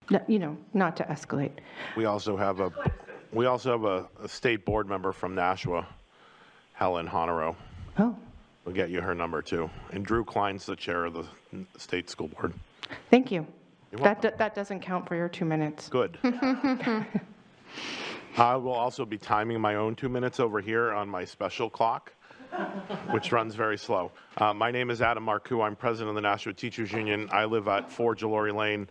not to escalate. We also have a state board member from Nashua, Helen Honoro. Oh, We'll get you her number too. And Drew Klein's the chair of the state school board. thank you. You're welcome. That doesn't count for your 2 minutes. Good. I will also be timing my own 2 minutes over here on my special clock, which runs very slow. My name is Adam Marcoux. I'm president of the Nashua Teachers Union. I live at 4 Jalori Lane.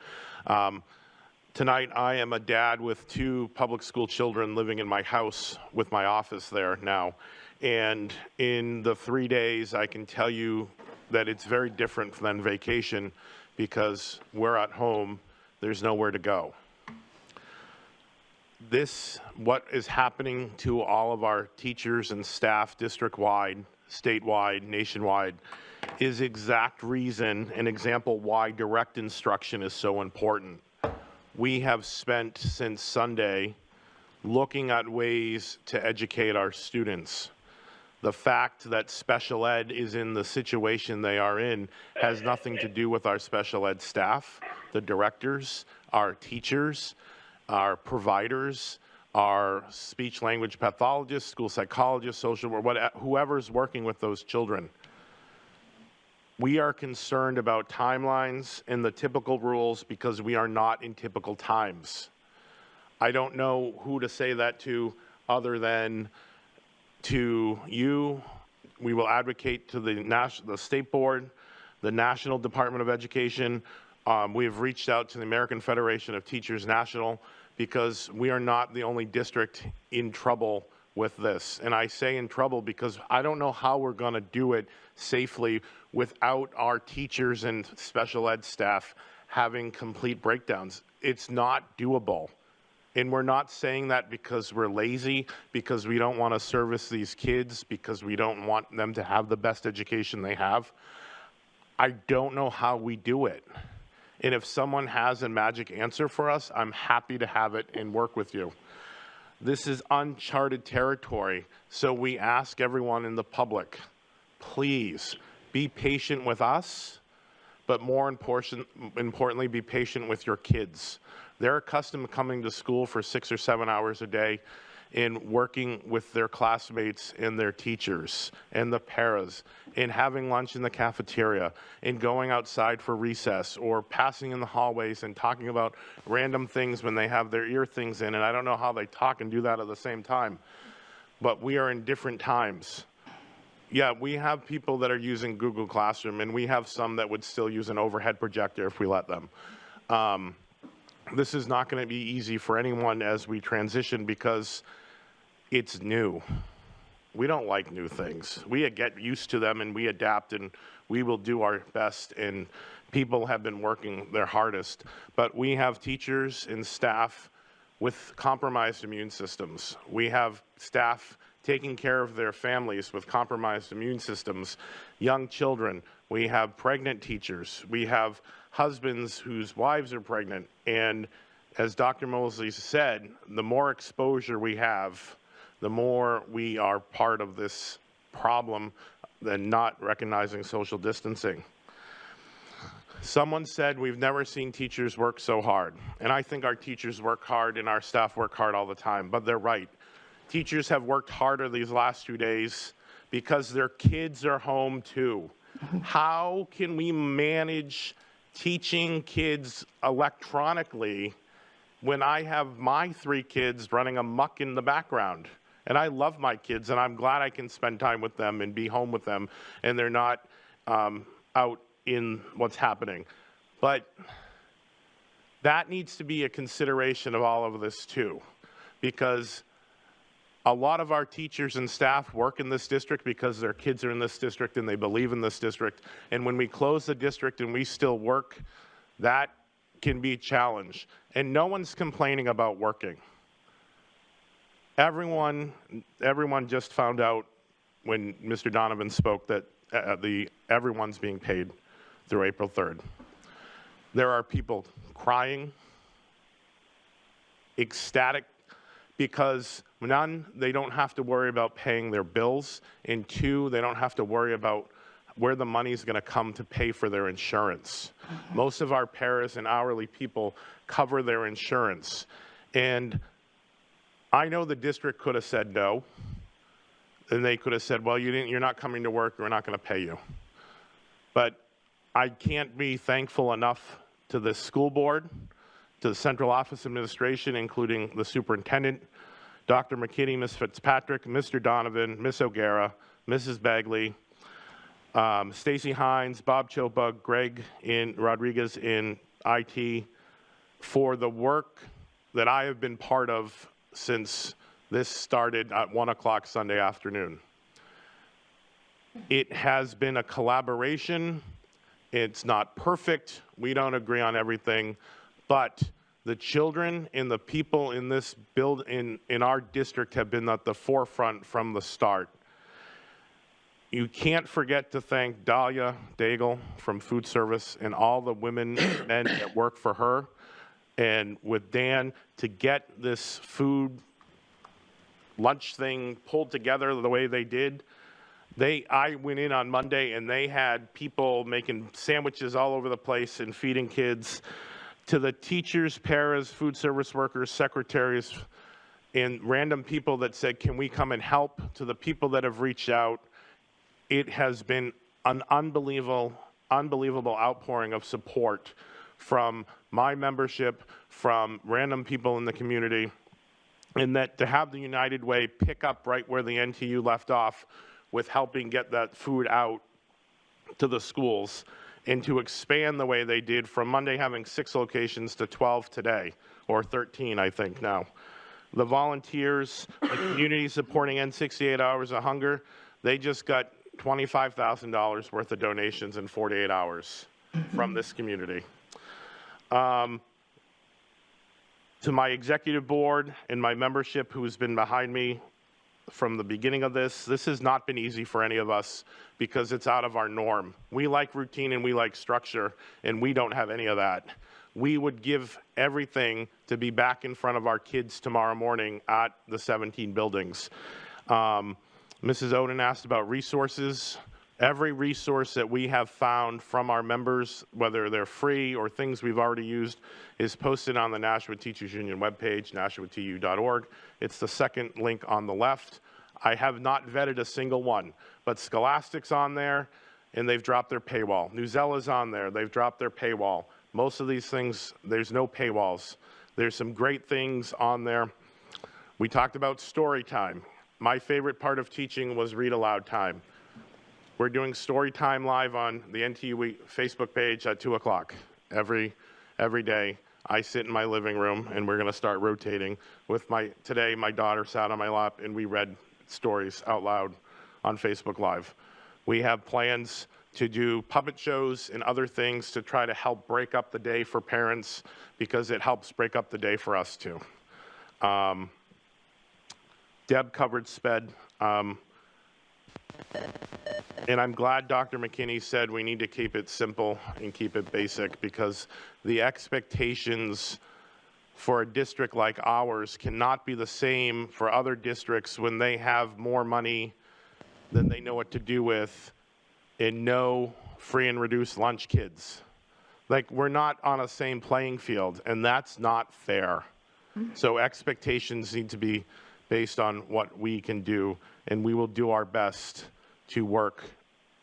Tonight, I am a dad with 2 public school children living in my house with my office there now. And in the 3 days, I can tell you that it's very different than vacation because we're at home, there's nowhere to go. What is happening to all of our teachers and staff district-wide, statewide, nationwide, is exact reason, an example why direct instruction is so important. We have spent since Sunday looking at ways to educate our students. The fact that special ed is in the situation they are in has nothing to do with our special ed staff, the directors, our teachers, our providers, our speech language pathologists, school psychologists, social work, whoever's working with those children. We are concerned about timelines and the typical rules because we are not in typical times. I don't know who to say that to other than to you. We will advocate to the state board, the National Department of Education. We have reached out to the American Federation of Teachers National because we are not the only district in trouble with this. And I say in trouble because I don't know how we're going to do it safely without our teachers and special ed staff having complete breakdowns. It's not doable. And we're not saying that because we're lazy, because we don't want to service these kids, because we don't want them to have the best education they have. I don't know how we do it. And if someone has a magic answer for us, I'm happy to have it and work with you. This is uncharted territory, so we ask everyone in the public, please be patient with us, but more importantly, be patient with your kids. They're accustomed to coming to school for 6 or 7 hours a day and working with their classmates and their teachers and the paras and having lunch in the cafeteria and going outside for recess or passing in the hallways and talking about random things when they have their ear things in. And I don't know how they talk and do that at the same time. But we are in different times. Yeah, we have people that are using Google Classroom, and we have some that would still use an overhead projector if we let them. This is not going to be easy for anyone as we transition because it's new. We don't like new things. We get used to them and we adapt and we will do our best, and people have been working their hardest. But we have teachers and staff with compromised immune systems. We have staff taking care of their families with compromised immune systems, young children. We have pregnant teachers. We have husbands whose wives are pregnant. And as Dr. Mosley said, the more exposure we have, the more we are part of this problem than not recognizing social distancing. Someone said we've never seen teachers work so hard. And I think our teachers work hard and our staff work hard all the time, but they're right. Teachers have worked harder these last 2 days because their kids are home too. How can we manage teaching kids electronically when I have my 3 kids running amok in the background? And I love my kids, and I'm glad I can spend time with them and be home with them, and they're not out in what's happening. But that needs to be a consideration of all of this too, because a lot of our teachers and staff work in this district because their kids are in this district and they believe in this district. And when we close the district and we still work, that can be a challenge. And no one's complaining about working. Everyone just found out when Mr. Donovan spoke that everyone's being paid through April 3rd. There are people crying, ecstatic, because 1, they don't have to worry about paying their bills, and 2, they don't have to worry about where the money's going to come to pay for their insurance. Most of our paras and hourly people cover their insurance. And I know the district could have said no, and they could have said, well, you're not coming to work, we're not going to pay you. But I can't be thankful enough to the school board, to the central office administration, including the superintendent, Dr. McKinney, Ms. Fitzpatrick, Mr. Donovan, Ms. O'Gara, Mrs. Bagley, Stacy Hines, Bob Chopug, Greg Rodriguez in IT, for the work that I have been part of since this started at 1 o'clock Sunday afternoon. It has been a collaboration. It's not perfect. We don't agree on everything, but the children and the people in this in our district have been at the forefront from the start. You can't forget to thank Dahlia Daigle from Food Service and all the women and men that work for her, and with Dan to get this food lunch thing pulled together the way they did. I went in on Monday and they had people making sandwiches all over the place and feeding kids. To the teachers, paras, food service workers, secretaries, and random people that said, can we come and help? To the people that have reached out, it has been an unbelievable outpouring of support from my membership, from random people in the community, and that to have the United Way pick up right where the NTU left off with helping get that food out to the schools, and to expand the way they did from Monday having 6 locations to 12 today, or 13, I think now. The volunteers, the community supporting End 68 Hours of Hunger, they just got $25,000 worth of donations in 48 hours from this community. To my executive board and my membership who's been behind me from the beginning of this has not been easy for any of us because it's out of our norm. We like routine and we like structure, and we don't have any of that. We would give everything to be back in front of our kids tomorrow morning at the 17 buildings. Mrs. Oden asked about resources. Every resource that we have found from our members, whether they're free or things we've already used, is posted on the Nashua Teachers Union webpage, nashuatu.org. It's the second link on the left. I have not vetted a single one, but Scholastic's on there, and they've dropped their paywall. Nuzella's on there, they've dropped their paywall. Most of these things, there's no paywalls. There's some great things on there. We talked about story time. My favorite part of teaching was read aloud time. We're doing story time live on the NTU Facebook page at 2 o'clock every day. I sit in my living room, and we're going to start rotating. Today, my daughter sat on my lap, and we read stories out loud on Facebook Live. We have plans to do puppet shows and other things to try to help break up the day for parents, because it helps break up the day for us too. Deb covered SPED. And I'm glad Dr. McKinney said we need to keep it simple and keep it basic, because the expectations for a district like ours cannot be the same for other districts when they have more money than they know what to do with and no free and reduced lunch kids. Like, we're not on a same playing field, and that's not fair. So expectations need to be based on what we can do, and we will do our best to work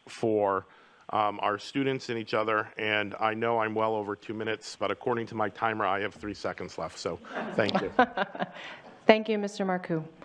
for our students and each other. And I know I'm well over 2 minutes, but according to my timer, I have 3 seconds left. So thank you. Thank you, Mr. Marcoux.